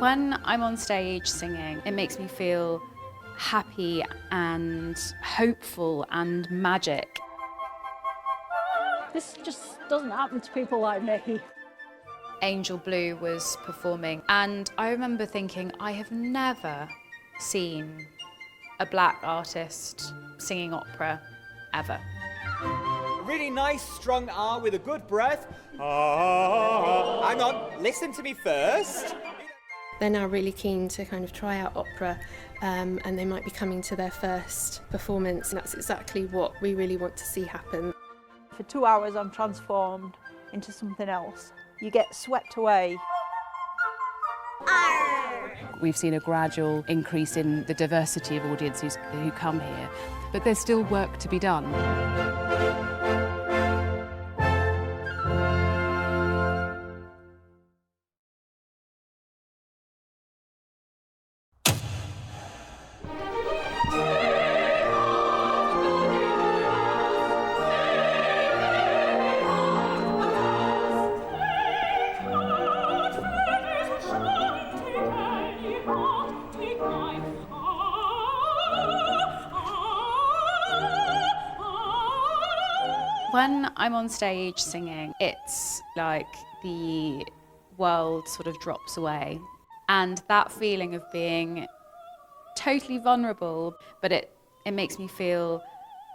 When I'm on stage singing, it makes me feel happy and hopeful and magic. This just doesn't happen to people like me. Angel Blue was performing, and I remember thinking, I have never seen a black artist singing opera, ever. Really nice, strong R with a good breath. Hang on, listen to me first. They're now really keen to kind of try out opera, and they might be coming to their first performance, and that's exactly what we really want to see happen. For 2 hours I'm transformed into something else. You get swept away. We've seen a gradual increase in the diversity of audiences who come here, but there's still work to be done. When I'm on stage singing, it's like the world sort of drops away. And that feeling of being totally vulnerable, but it makes me feel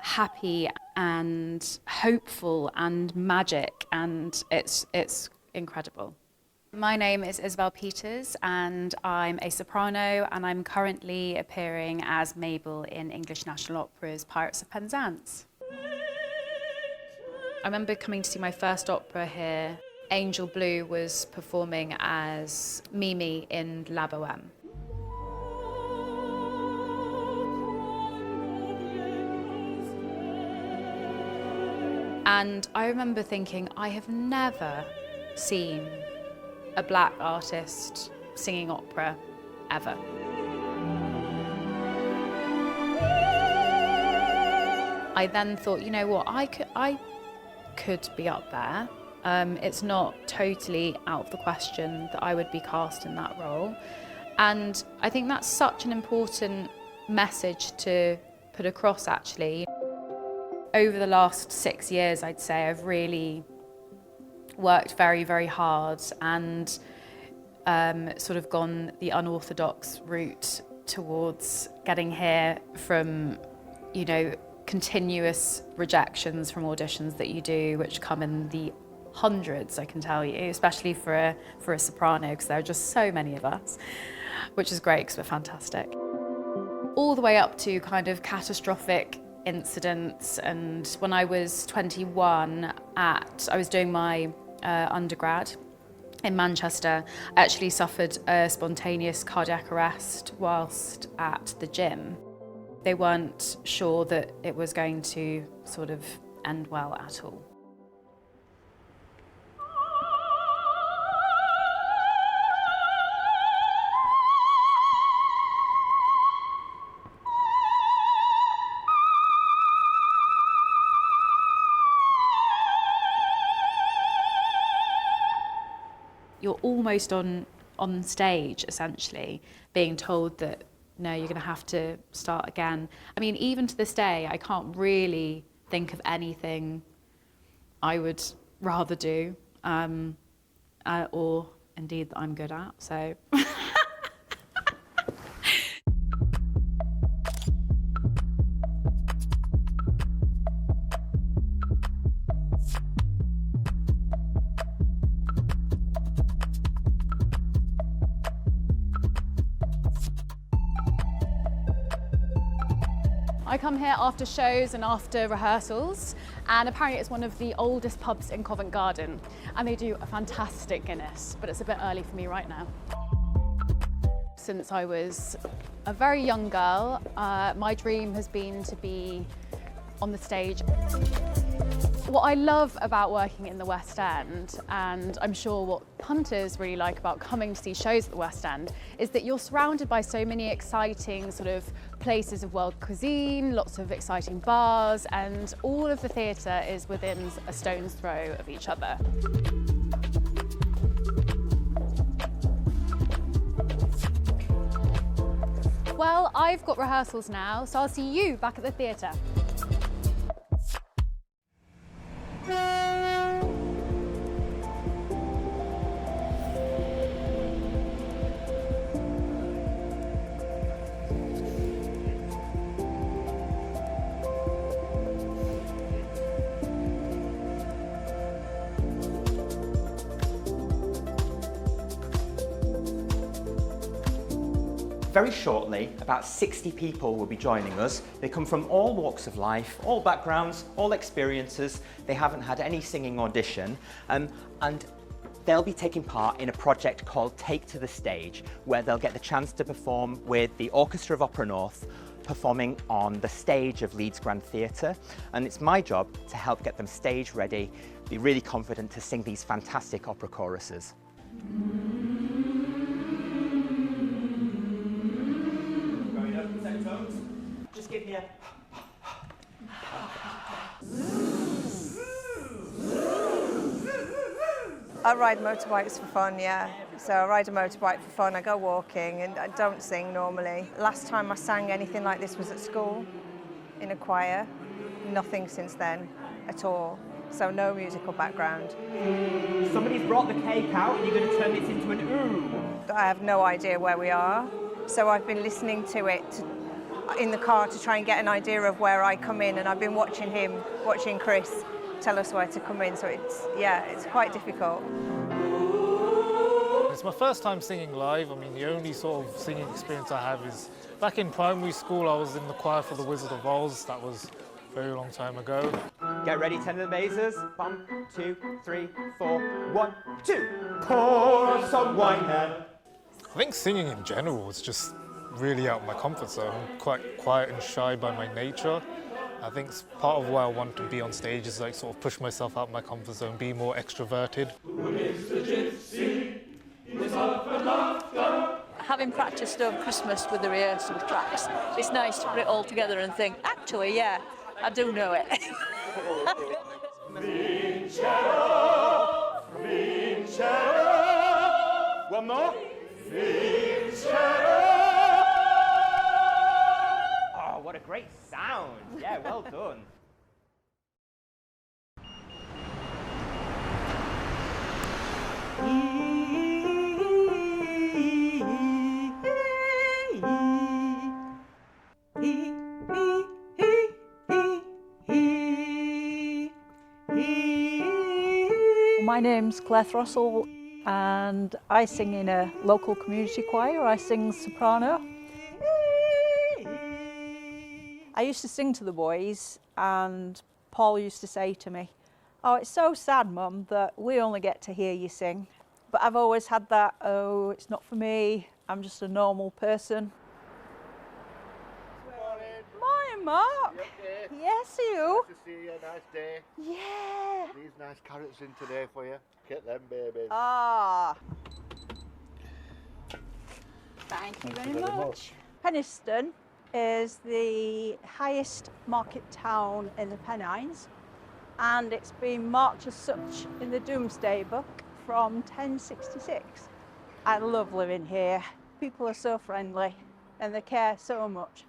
happy and hopeful and magic, and it's incredible. My name is Isabel Peters, and I'm a soprano, and I'm currently appearing as Mabel in English National Opera's Pirates of Penzance. I remember coming to see my first opera here. Angel Blue was performing as Mimi in La Bohème. And I remember thinking, I have never seen a black artist singing opera, ever. I then thought, you know what, I could be up there. It's not totally out of the question that I would be cast in that role. And I think that's such an important message to put across, actually. Over the last 6 years, I'd say, I've really worked very, very hard and sort of gone the unorthodox route towards getting here from, you know, continuous rejections from auditions that you do, which come in the hundreds, I can tell you, especially for a soprano, because there are just so many of us, which is great because we're fantastic. All the way up to kind of catastrophic incidents. And when I was 21, I was doing my undergrad in Manchester, I actually suffered a spontaneous cardiac arrest whilst at the gym. They weren't sure that it was going to sort of end well at all. You're almost on stage, essentially, being told that no, you're going to have to start again. I mean, even to this day, I can't really think of anything I would rather do, or indeed that I'm good at, so. I come here after shows and after rehearsals, and apparently it's one of the oldest pubs in Covent Garden, and they do a fantastic Guinness, but it's a bit early for me right now. Since I was a very young girl, my dream has been to be on the stage. What I love about working in the West End, and I'm sure what punters really like about coming to see shows at the West End, is that you're surrounded by so many exciting sort of places of world cuisine, lots of exciting bars, and all of the theatre is within a stone's throw of each other. Well, I've got rehearsals now, so I'll see you back at the theatre. Very shortly, about 60 people will be joining us. They come from all walks of life, all backgrounds, all experiences. They haven't had any singing audition, and they'll be taking part in a project called Take to the Stage, where they'll get the chance to perform with the Orchestra of Opera North, performing on the stage of Leeds Grand Theatre. And it's my job to help get them stage ready, be really confident to sing these fantastic opera choruses. Just give me a... I ride motorbikes for fun, yeah. So I ride a motorbike for fun, I go walking and I don't sing normally. Last time I sang anything like this was at school, in a choir. Nothing since then at all. So no musical background. Somebody's brought the cake out and you're going to turn this into an ooh. I have no idea where we are. So I've been listening to it in the car to try and get an idea of where I come in, and I've been watching Chris tell us where to come in, so it's quite difficult. It's my first time singing live. I mean, the only sort of singing experience I have is back in primary school. I was in the choir for the Wizard of Oz. That was a very long time ago. Get ready, tenor the basses. 1, 2, 3, 4. 1, 2. Pour us some wine now. I think singing in general is just really out of my comfort zone. I'm quite quiet and shy by my nature. I think it's part of why I want to be on stage is like sort of push myself out of my comfort zone, be more extroverted. Having practiced over Christmas with the rehearsal tracks, it's nice to put it all together and think, actually, yeah, I do know it. One more. Oh, what a great sound. Yeah, well done. My name's Claire Throssell and I sing in a local community choir. I sing soprano. I used to sing to the boys and Paul used to say to me, "Oh, it's so sad, Mum, that we only get to hear you sing." But I've always had that, "Oh, it's not for me, I'm just a normal person." Morning, Mark. You okay? Yes, you? Nice to see you, nice day. Yeah. These nice carrots in today for you. Get them, babies. Ah. Thank you very much. Penistone is the highest market town in the Pennines, and it's been marked as such in the Domesday Book from 1066. I love living here. People are so friendly and they care so much.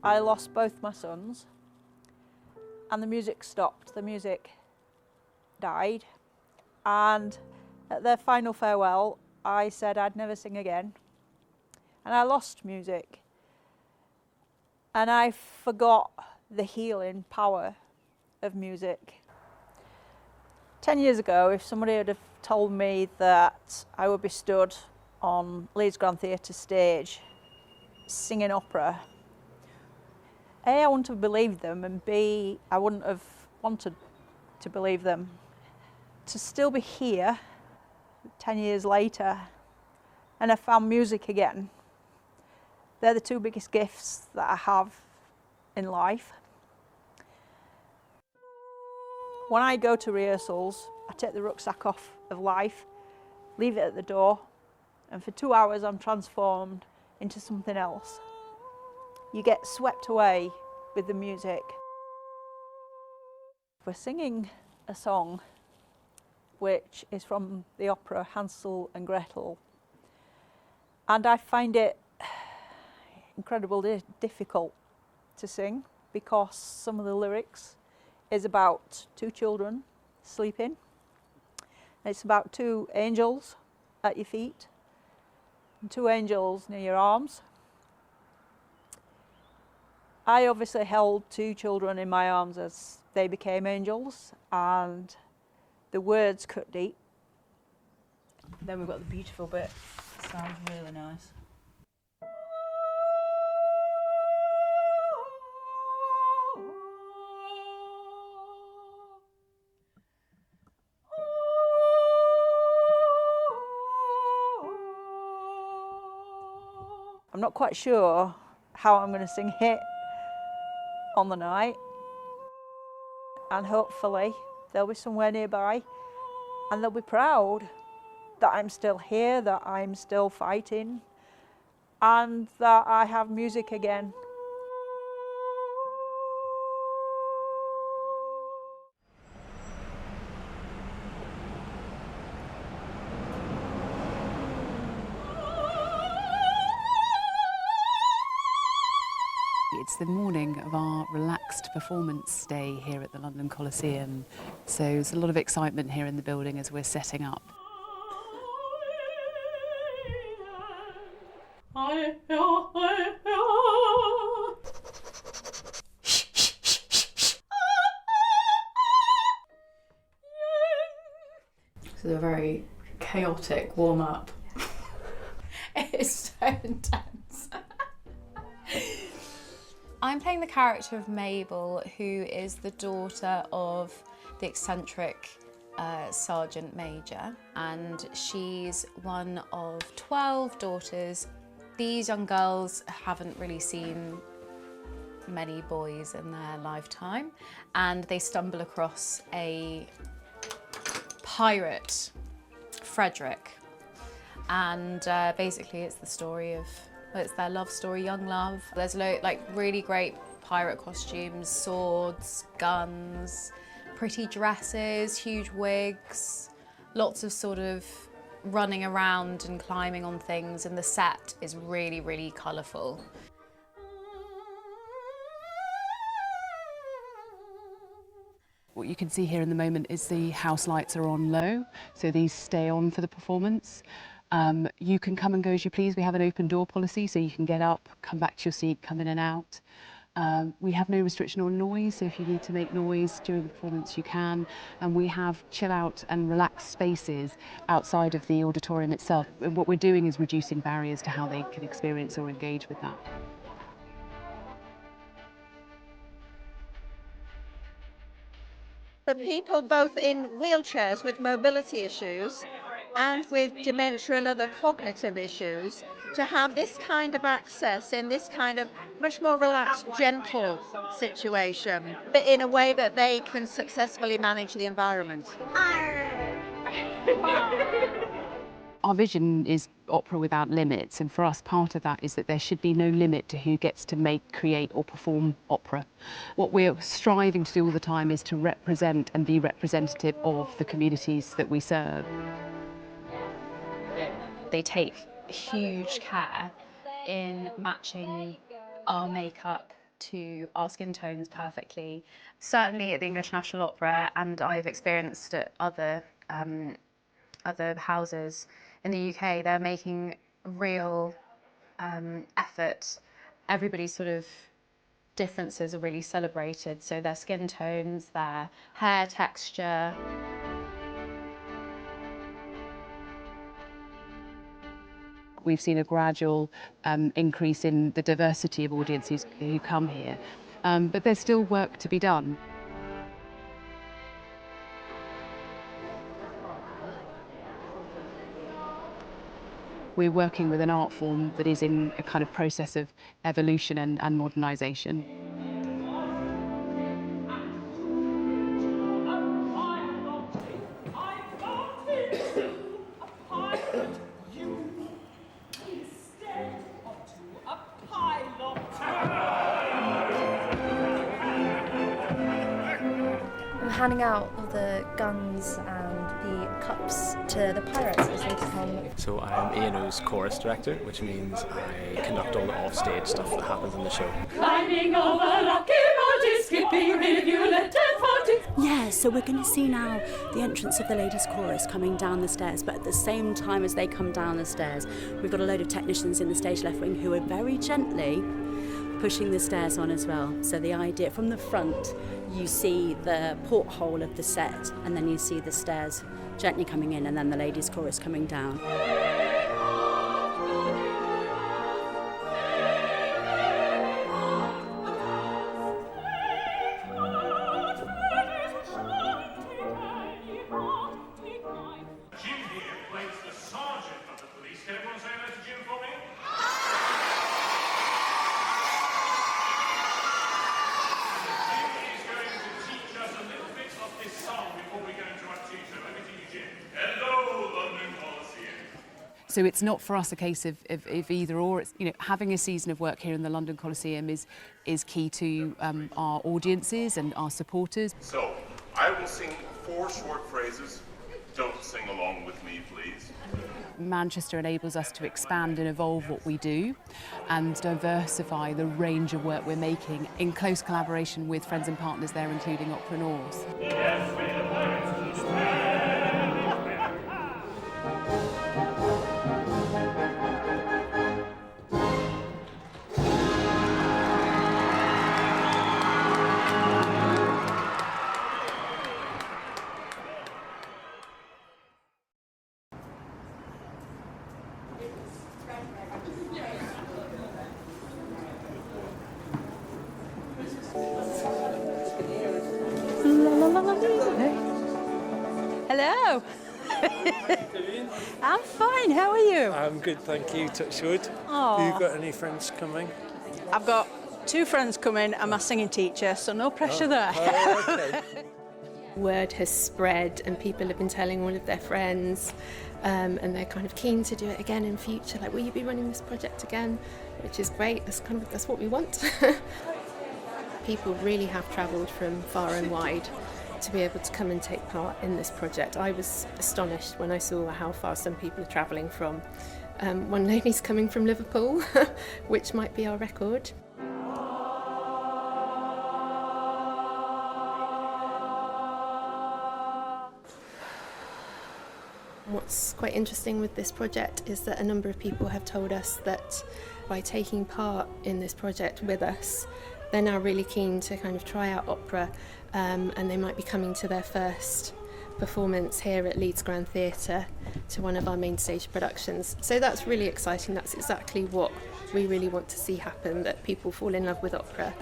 I lost both my sons and the music stopped, the music died, and at their final farewell I said I'd never sing again, and I lost music and I forgot the healing power of music. 10 years ago, if somebody had have told me that I would be stood on Leeds Grand Theatre stage singing opera, A, I wouldn't have believed them, and B, I wouldn't have wanted to believe them. To still be here 10 years later and I found music again, they're the two biggest gifts that I have in life. When I go to rehearsals, I take the rucksack off of life, leave it at the door, and for 2 hours I'm transformed into something else. You get swept away with the music. We're singing a song which is from the opera Hansel and Gretel, and I find it incredibly difficult to sing because some of the lyrics is about two children sleeping. It's about two angels at your feet and two angels near your arms. I obviously held two children in my arms as they became angels, and the words cut deep. Then we've got the beautiful bit. Sounds really nice. I'm not quite sure how I'm going to sing it on the night, and hopefully they'll be somewhere nearby and they'll be proud that I'm still here, that I'm still fighting, and that I have music again. It's the morning of our relaxed performance day here at the London Coliseum, so there's a lot of excitement here in the building as we're setting up. This is a very chaotic warm-up. It's so intense. I'm playing the character of Mabel, who is the daughter of the eccentric Sergeant Major, and she's one of 12 daughters. These young girls haven't really seen many boys in their lifetime, and they stumble across a pirate, Frederick, and basically it's the story of, well, it's their love story, young love. There's like really great pirate costumes, swords, guns, pretty dresses, huge wigs, lots of sort of running around and climbing on things, and the set is really, really colourful. What you can see here in the moment is the house lights are on low, so these stay on for the performance. You can come and go as you please. We have an open door policy, so you can get up, come back to your seat, come in and out. We have no restriction on noise, so if you need to make noise during the performance, you can. And we have chill out and relaxed spaces outside of the auditorium itself. And what we're doing is reducing barriers to how they can experience or engage with that. For people both in wheelchairs with mobility issues and with dementia and other cognitive issues, to have this kind of access in this kind of much more relaxed, gentle situation, but in a way that they can successfully manage the environment. Our vision is opera without limits, and for us part of that is that there should be no limit to who gets to make, create or perform opera. What we're striving to do all the time is to represent and be representative of the communities that we serve. They take huge care in matching our makeup to our skin tones perfectly. Certainly at the English National Opera, and I've experienced at other houses in the UK, they're making real effort. Everybody's sort of differences are really celebrated, so their skin tones, their hair texture. We've seen a gradual increase in the diversity of audiences who come here, but there's still work to be done. We're working with an art form that is in a kind of process of evolution and modernisation. handing out all the guns and the cups to the pirates as they come. So I'm A&O's chorus director, which means I conduct all the offstage stuff that happens in the show. Climbing over rocky mountains, skipping rivulet and fountains. Yeah, so we're going to see now the entrance of the ladies' chorus coming down the stairs, but at the same time as they come down the stairs, we've got a load of technicians in the stage left wing who are very gently pushing the stairs on as well. So the idea, from the front, you see the porthole of the set, and then you see the stairs gently coming in, and then the ladies' chorus coming down. So it's not for us a case of either or. It's, having a season of work here in the London Coliseum is key to our audiences and our supporters. So I will sing 4 short phrases. Don't sing along with me, please. Manchester enables us to expand and evolve what we do and diversify the range of work we're making in close collaboration with friends and partners there, including Opera North. Hello. I'm fine, how are you? I'm good, thank you, touch wood. Aww. Have you got any friends coming? I've got 2 friends coming and my singing teacher, so no pressure there. Oh, okay. Word has spread and people have been telling all of their friends and they're kind of keen to do it again in future. Like, will you be running this project again? Which is great, that's what we want. People really have travelled from far and wide to be able to come and take part in this project. I was astonished when I saw how far some people are travelling from. One lady's coming from Liverpool, which might be our record. What's quite interesting with this project is that a number of people have told us that by taking part in this project with us, they're now really keen to kind of try out opera, and they might be coming to their first performance here at Leeds Grand Theatre to one of our main stage productions. So that's really exciting. That's exactly what we really want to see happen, that people fall in love with opera.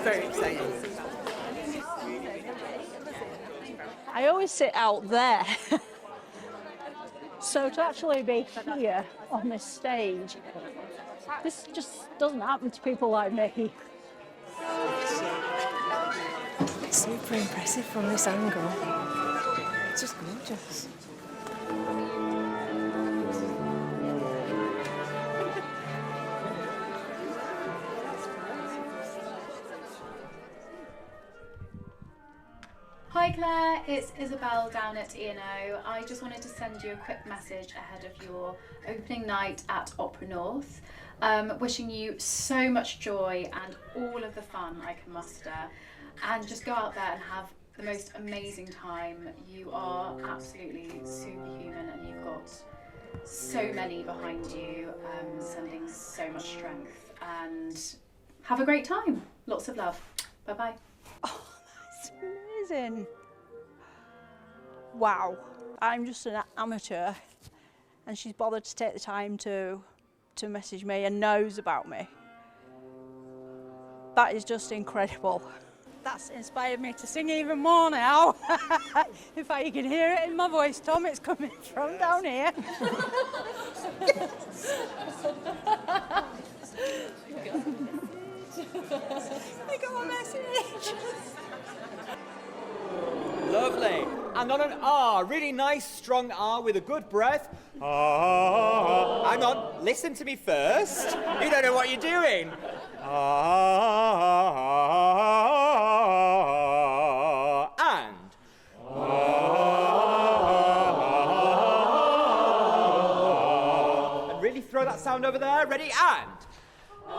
Very exciting. I always sit out there. So to actually be here on this stage, this just doesn't happen to people like me. It's super impressive from this angle. It's just gorgeous. Hi Claire, it's Isabel down at E&O. I just wanted to send you a quick message ahead of your opening night at Opera North. Wishing you so much joy and all of the fun I can muster, and just go out there and have the most amazing time. You are absolutely superhuman and you've got so many behind you, sending so much strength, and have a great time. Lots of love. Bye bye. Oh, that's amazing. Wow. I'm just an amateur and she's bothered to take the time to message me and knows about me. That is just incredible. That's inspired me to sing even more now. In fact, you can hear it in my voice, Tom. It's coming from down here. I got a message. Lovely. And on an R, really nice, strong R with a good breath. Ah. Hang on, listen to me first. You don't know what you're doing. Ah. sound over there? Ready, and... Ooh,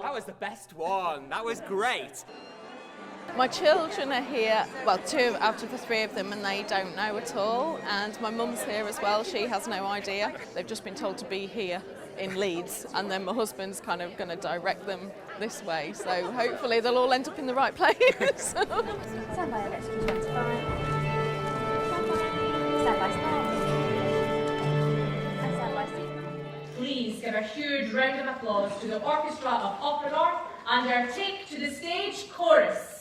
that was the best one. That was great. My children are here, well, 2 out of the 3 of them, and they don't know at all. And my mum's here as well, she has no idea. They've just been told to be here in Leeds, and then my husband's kind of going to direct them this way. So hopefully they'll all end up in the right place. Stand by, rescue 25. Stand by, start. And stand by, seat. Please give a huge round of applause to the Orchestra of Opera North and their Take to the Stage chorus.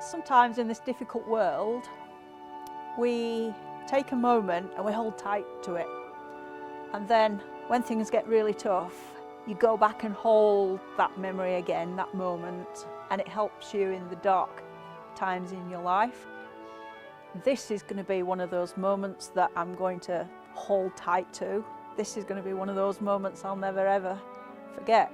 Sometimes in this difficult world, we take a moment and we hold tight to it. And then when things get really tough, you go back and hold that memory again, that moment, and it helps you in the dark times in your life. This is going to be one of those moments that I'm going to hold tight to. This is going to be one of those moments I'll never ever forget.